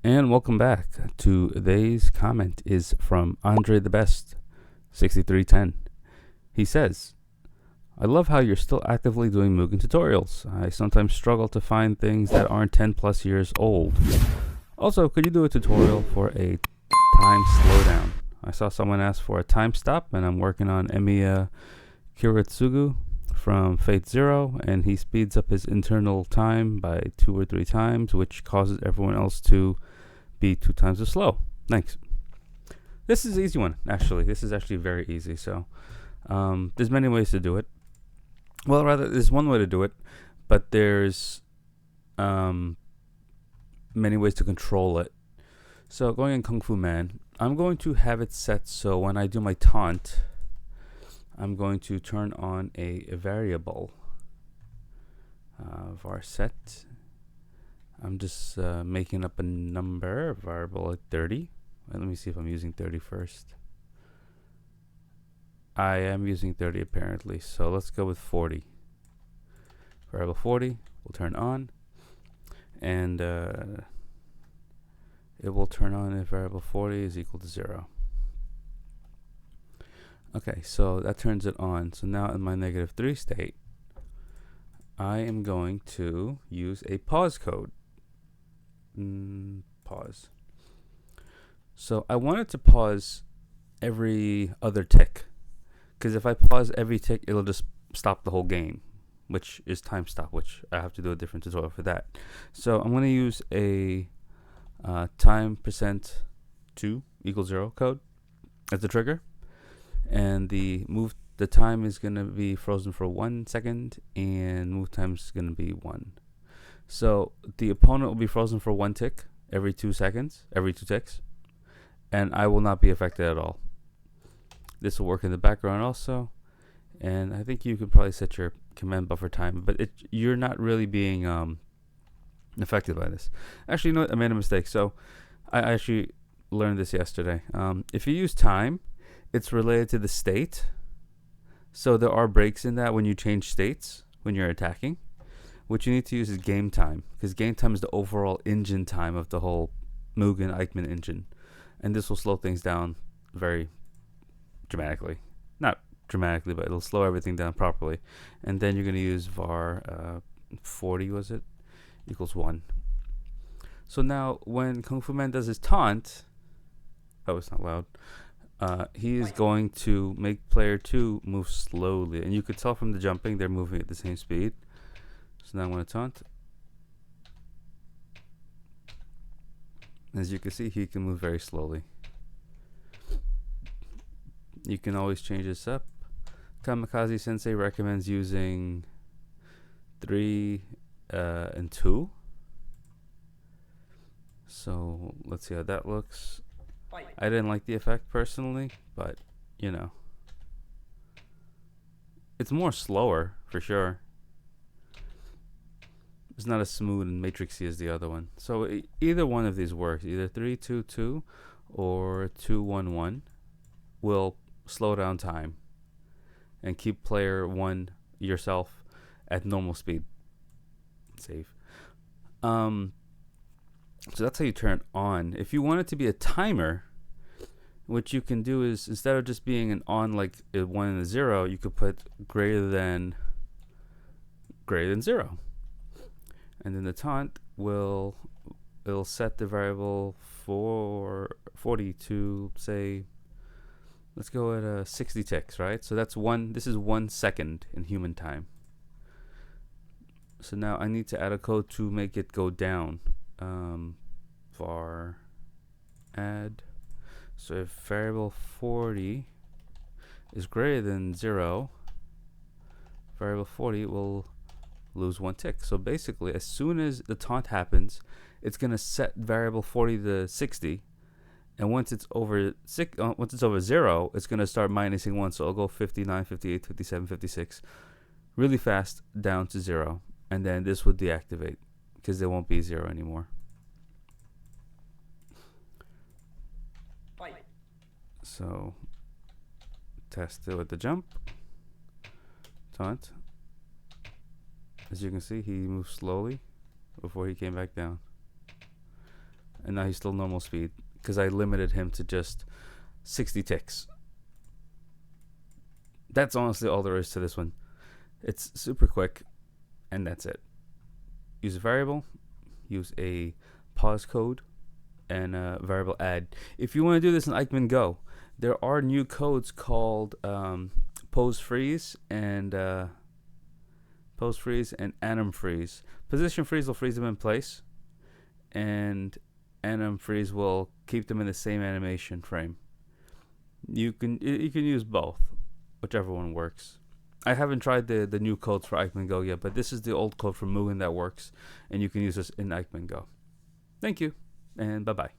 And welcome back. Today's comment is from Andre the Best, 6310. He says, I love how you're still actively doing Mugen tutorials. I sometimes struggle to find things that aren't 10 plus years old. Also, could you do a tutorial for a time slowdown? I saw someone ask for a time stop, and I'm working on Emiya Kuretsugu from Fate Zero, and he speeds up his internal time by 2 or 3 times, which causes everyone else to be 2 times as slow. Thanks. This is an easy one, actually. This is actually very easy. So there's many ways to do it. Well, rather, there's one way to do it, but there's many ways to control it. So going in Kung Fu Man, I'm going to have it set so when I do my taunt, I'm going to turn on a variable var set. I'm just making up a number, variable at 30. Let me see if I'm using 30 first. I am using 30 apparently, so let's go with 40. Variable 40 will turn on, and it will turn on if variable 40 is equal to 0. Okay, so that turns it on. So now in my -3 state, I am going to use a pause code. Pause. So I want it to pause every other tick, because if I pause every tick, it'll just stop the whole game, which is time stop, which I have to do a different tutorial for that. So I'm going to use a time %2 equals 0 code as the trigger, and the time is going to be frozen for 1 second, and move time is going to be 1. So the opponent will be frozen for 1 tick every 2 seconds, every 2 ticks, and I will not be affected at all. This will work in the background also, and I think you could probably set your command buffer time, but you're not really being affected by this. Actually, you know what? I made a mistake. So I actually learned this yesterday. If you use time, it's related to the state. So there are breaks in that when you change states when you're attacking. What you need to use is game time, because game time is the overall engine time of the whole Mugen Ikemen engine, and this will slow things down very dramatically. Not dramatically, but it'll slow everything down properly. And then you're going to use var 40, was it, equals 1. So now when Kung Fu Man does his taunt, oh, it's not loud, he is going to make player 2 move slowly, and you could tell from the jumping they're moving at the same speed. So now I'm going to taunt. As you can see, he can move very slowly. You can always change this up. Kamikaze Sensei recommends using 3 and 2. So let's see how that looks. I didn't like the effect personally, but you know, it's more slower for sure. It's not as smooth and matrixy as the other one. So either one of these works. Either 3-2-2 or 2-1-1 will slow down time and keep player 1 yourself at normal speed. Save. So that's how you turn it on. If you want it to be a timer, what you can do is, instead of just being an on like a 1 and a 0, you could put greater than 0. And then the taunt it'll set the variable for 40 to, say, let's go at 60 ticks, right? So that's this is 1 second in human time. So now I need to add a code to make it go down. Var add. So if variable 40 is greater than 0, variable 40 will lose 1 tick. So basically, as soon as the taunt happens, it's going to set variable 40 to 60, and once it's over 0, it's going to start minusing 1. So it'll go 59, 58, 57, 56 really fast down to 0, and then this would deactivate because there won't be 0 anymore. So test it with the jump. Taunt. As you can see, he moves slowly before he came back down. and now he's still normal speed because I limited him to just 60 ticks. That's honestly all there is to this one. It's super quick, and that's it. Use a variable, use a pause code, and a variable add. If you want to do this in Ikemen Go, there are new codes called pose freeze and anim freeze. Position freeze will freeze them in place, and anim freeze will keep them in the same animation frame. You can use both, whichever one works. I haven't tried the new codes for Ikemen Go yet, but this is the old code from Mugen that works, and you can use this in Ikemen Go. Thank you, and bye-bye.